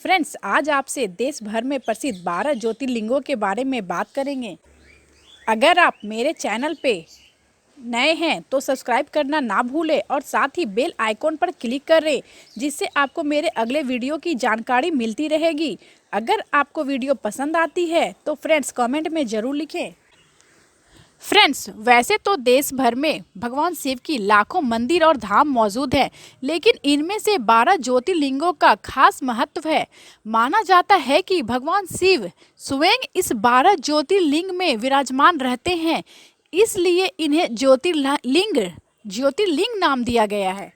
Friends, आज आपसे देश भर में प्रसिद्ध 12 ज्योतिर्लिंगों के बारे में बात करेंगे। अगर आप मेरे चैनल पे नए हैं तो सब्सक्राइब करना ना भूलें और साथ ही बेल आइकॉन पर क्लिक करें, जिससे आपको मेरे अगले वीडियो की जानकारी मिलती रहेगी। अगर आपको वीडियो पसंद आती है तो फ्रेंड्स कमेंट में ज़रूर लिखें। फ्रेंड्स, वैसे तो देश भर में भगवान शिव की लाखों मंदिर और धाम मौजूद हैं, लेकिन इनमें से 12 ज्योतिर्लिंगों का खास महत्व है। माना जाता है कि भगवान शिव स्वयं इस 12 ज्योतिर्लिंग में विराजमान रहते हैं, इसलिए इन्हें ज्योतिर्लिंग नाम दिया गया है।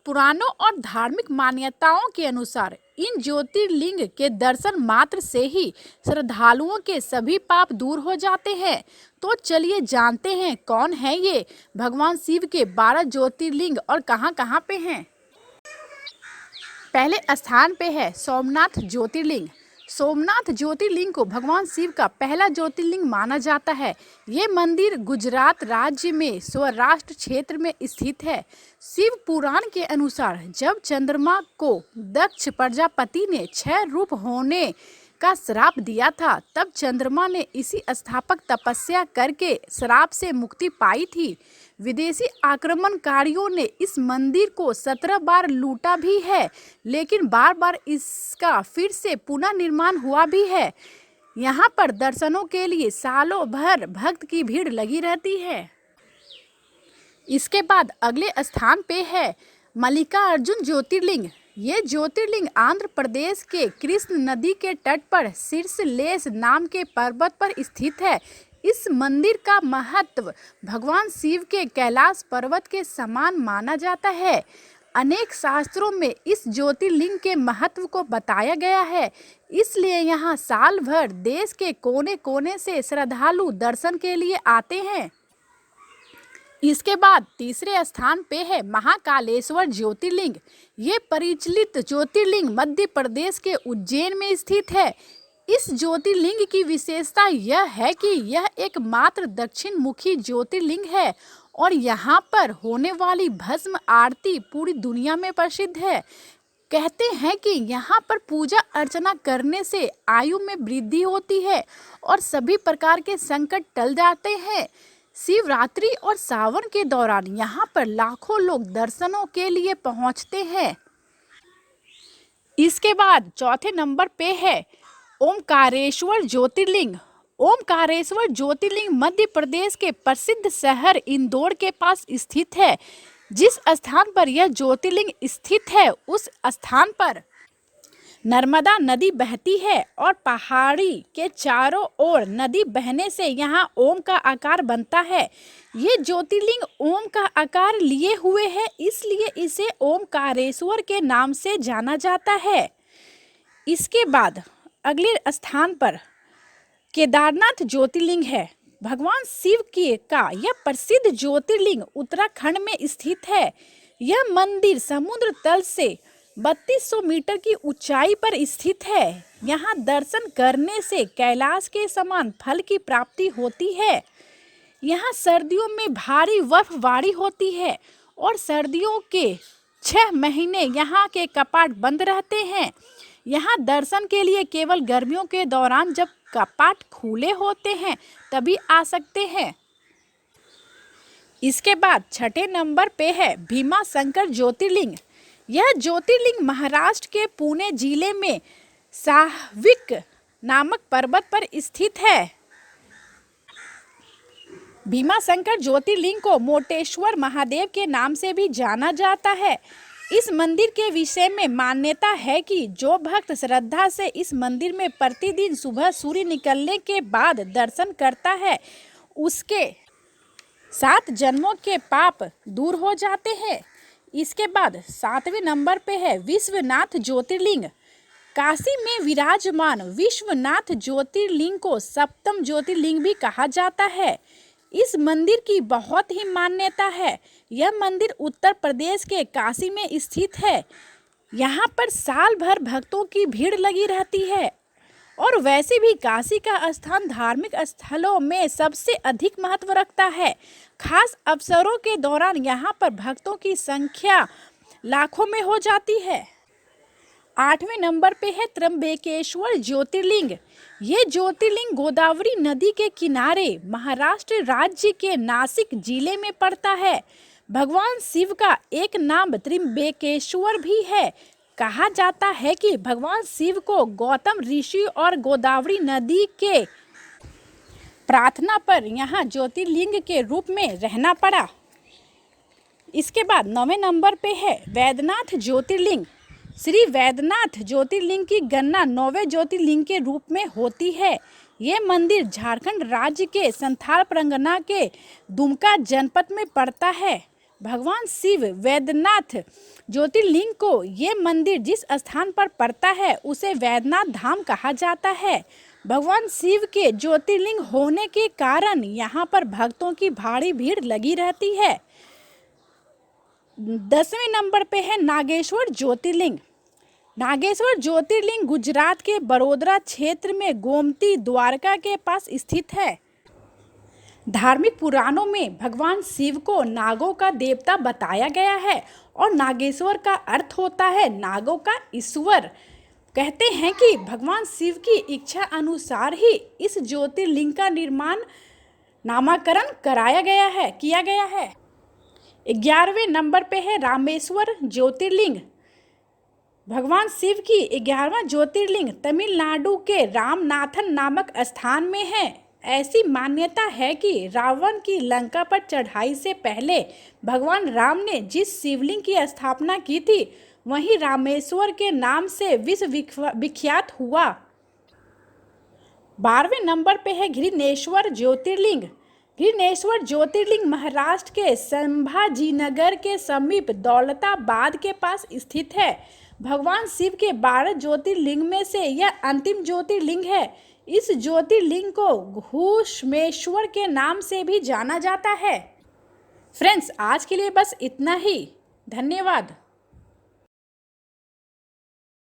पुराणों और धार्मिक मान्यताओं के अनुसार इन ज्योतिर्लिंग के दर्शन मात्र से ही श्रद्धालुओं के सभी पाप दूर हो जाते हैं। तो चलिए जानते हैं कौन है ये भगवान शिव के 12 ज्योतिर्लिंग और कहाँ पे हैं। पहले स्थान पे है सोमनाथ ज्योतिर्लिंग। सोमनाथ ज्योतिर्लिंग को भगवान शिव का पहला ज्योतिर्लिंग माना जाता है। ये मंदिर गुजरात राज्य में सौराष्ट्र क्षेत्र में स्थित है। शिव पुराण के अनुसार जब चंद्रमा को दक्ष प्रजापति ने 6 रूप होने का श्राप दिया था, तब चंद्रमा ने इसी स्थापक तपस्या करके श्राप से मुक्ति पाई थी। विदेशी आक्रमणकारियों ने इस मंदिर को 17 बार लूटा भी है, लेकिन बार बार इसका फिर से पुनर्निर्माण हुआ भी है। यहाँ पर दर्शनों के लिए सालों भर भक्त की भीड़ लगी रहती है। इसके बाद अगले स्थान पे है मल्लिकार्जुन ज्योतिर्लिंग। ये ज्योतिर्लिंग आंध्र प्रदेश के कृष्ण नदी के तट पर शीर्षलेश नाम के पर्वत पर स्थित है। इस मंदिर का महत्व भगवान शिव के कैलाश पर्वत के समान माना जाता है। अनेक शास्त्रों में इस ज्योतिर्लिंग के महत्व को बताया गया है, इसलिए यहाँ साल भर देश के कोने कोने से श्रद्धालु दर्शन के लिए आते हैं। इसके बाद तीसरे स्थान पे है महाकालेश्वर ज्योतिर्लिंग। ये परिचालित ज्योतिर्लिंग मध्य प्रदेश के उज्जैन में स्थित है। इस ज्योतिर्लिंग की विशेषता यह है कि यह एकमात्र दक्षिण मुखी ज्योतिर्लिंग है और यहाँ पर होने वाली भस्म आरती पूरी दुनिया में प्रसिद्ध है। कहते हैं कि यहाँ पर पूजा अर्चना करने से आयु में वृद्धि होती है और सभी प्रकार के संकट टल जाते हैं। शिवरात्रि और सावन के दौरान यहाँ पर लाखों लोग दर्शनों के लिए पहुँचते हैं। इसके बाद चौथे नंबर पे है ओमकारेश्वर ज्योतिर्लिंग। ओमकारेश्वर ज्योतिर्लिंग मध्य प्रदेश के प्रसिद्ध शहर इंदौर के पास स्थित है। जिस स्थान पर यह ज्योतिर्लिंग स्थित है, उस स्थान पर नर्मदा नदी बहती है और पहाड़ी के चारों ओर नदी बहने से यहाँ ओम का आकार बनता है। ये ज्योतिर्लिंग ओम का आकार लिए हुए है, इसलिए इसे ओमकारेश्वर के नाम से जाना जाता है। इसके बाद अगले स्थान पर केदारनाथ ज्योतिर्लिंग है। भगवान शिव का यह प्रसिद्ध ज्योतिर्लिंग उत्तराखंड में स्थित है। यह मंदिर समुद्र तल से 3200 मीटर की ऊंचाई पर स्थित है। यहाँ दर्शन करने से कैलाश के समान फल की प्राप्ति होती है। यहाँ सर्दियों में भारी बर्फबारी होती है और सर्दियों के 6 महीने यहाँ के कपाट बंद रहते हैं। यहाँ दर्शन के लिए केवल गर्मियों के दौरान जब कपाट खुले होते हैं तभी आ सकते हैं। इसके बाद छठे नंबर पे है भीमाशंकर ज्योतिर्लिंग। यह ज्योतिर्लिंग महाराष्ट्र के पुणे जिले में साहविक नामक पर्वत पर स्थित है। भीमाशंकर ज्योतिर्लिंग को मोटेश्वर महादेव के नाम से भी जाना जाता है। इस मंदिर के विषय में मान्यता है कि जो भक्त श्रद्धा से इस मंदिर में प्रतिदिन सुबह सूर्य निकलने के बाद दर्शन करता है, उसके 7 जन्मों के पाप दूर हो जाते हैं। इसके बाद 7वें नंबर पे है विश्वनाथ ज्योतिर्लिंग। काशी में विराजमान विश्वनाथ ज्योतिर्लिंग को सप्तम ज्योतिर्लिंग भी कहा जाता है। इस मंदिर की बहुत ही मान्यता है। यह मंदिर उत्तर प्रदेश के काशी में स्थित है। यहाँ पर साल भर भक्तों की भीड़ लगी रहती है और वैसे भी काशी का स्थान धार्मिक स्थलों में सबसे अधिक महत्व रखता है। खास अवसरों के दौरान यहाँ पर भक्तों की संख्या लाखों में हो जाती है। 8वें नंबर पे है त्र्यंबकेश्वर ज्योतिर्लिंग। ये ज्योतिर्लिंग गोदावरी नदी के किनारे महाराष्ट्र राज्य के नासिक जिले में पड़ता है। भगवान शिव का एक नाम त्र्यंबकेश्वर भी है। कहा जाता है कि भगवान शिव को गौतम ऋषि और गोदावरी नदी के प्रार्थना पर यहाँ ज्योतिर्लिंग के रूप में रहना पड़ा। इसके बाद 9वें नंबर पे है वैद्यनाथ ज्योतिर्लिंग। श्री वैद्यनाथ ज्योतिर्लिंग की गणना 9वें ज्योतिर्लिंग के रूप में होती है। ये मंदिर झारखंड राज्य के संथाल परगना के दुमका जनपद में पड़ता है। भगवान शिव वैद्यनाथ ज्योतिर्लिंग को ये मंदिर जिस स्थान पर पड़ता है उसे वैद्यनाथ धाम कहा जाता है। भगवान शिव के ज्योतिर्लिंग होने के कारण यहाँ पर भक्तों की भारी भीड़ लगी रहती है। 10वें नंबर पे है नागेश्वर ज्योतिर्लिंग। नागेश्वर ज्योतिर्लिंग गुजरात के बड़ोदरा क्षेत्र में गोमती द्वारका के पास स्थित है। धार्मिक पुराणों में भगवान शिव को नागों का देवता बताया गया है और नागेश्वर का अर्थ होता है नागों का ईश्वर। कहते हैं कि भगवान शिव की इच्छा अनुसार ही इस ज्योतिर्लिंग का नामकरण किया गया है। 11वें नंबर पे है रामेश्वर ज्योतिर्लिंग। भगवान शिव की 11वां ज्योतिर्लिंग तमिलनाडु के रामनाथन नामक स्थान में है। ऐसी मान्यता है कि रावण की लंका पर चढ़ाई से पहले भगवान राम ने जिस शिवलिंग की स्थापना की थी वही रामेश्वर के नाम से विश्व विख्यात हुआ। 12वें नंबर पे है घृणेश्वर ज्योतिर्लिंग। घृणेश्वर ज्योतिर्लिंग महाराष्ट्र के संभाजीनगर के समीप दौलताबाद के पास स्थित है। भगवान शिव के 12 ज्योतिर्लिंग में से यह अंतिम ज्योतिर्लिंग है। इस ज्योतिर्लिंग को घूष्मेश्वर के नाम से भी जाना जाता है। फ्रेंड्स, आज के लिए बस इतना ही। धन्यवाद।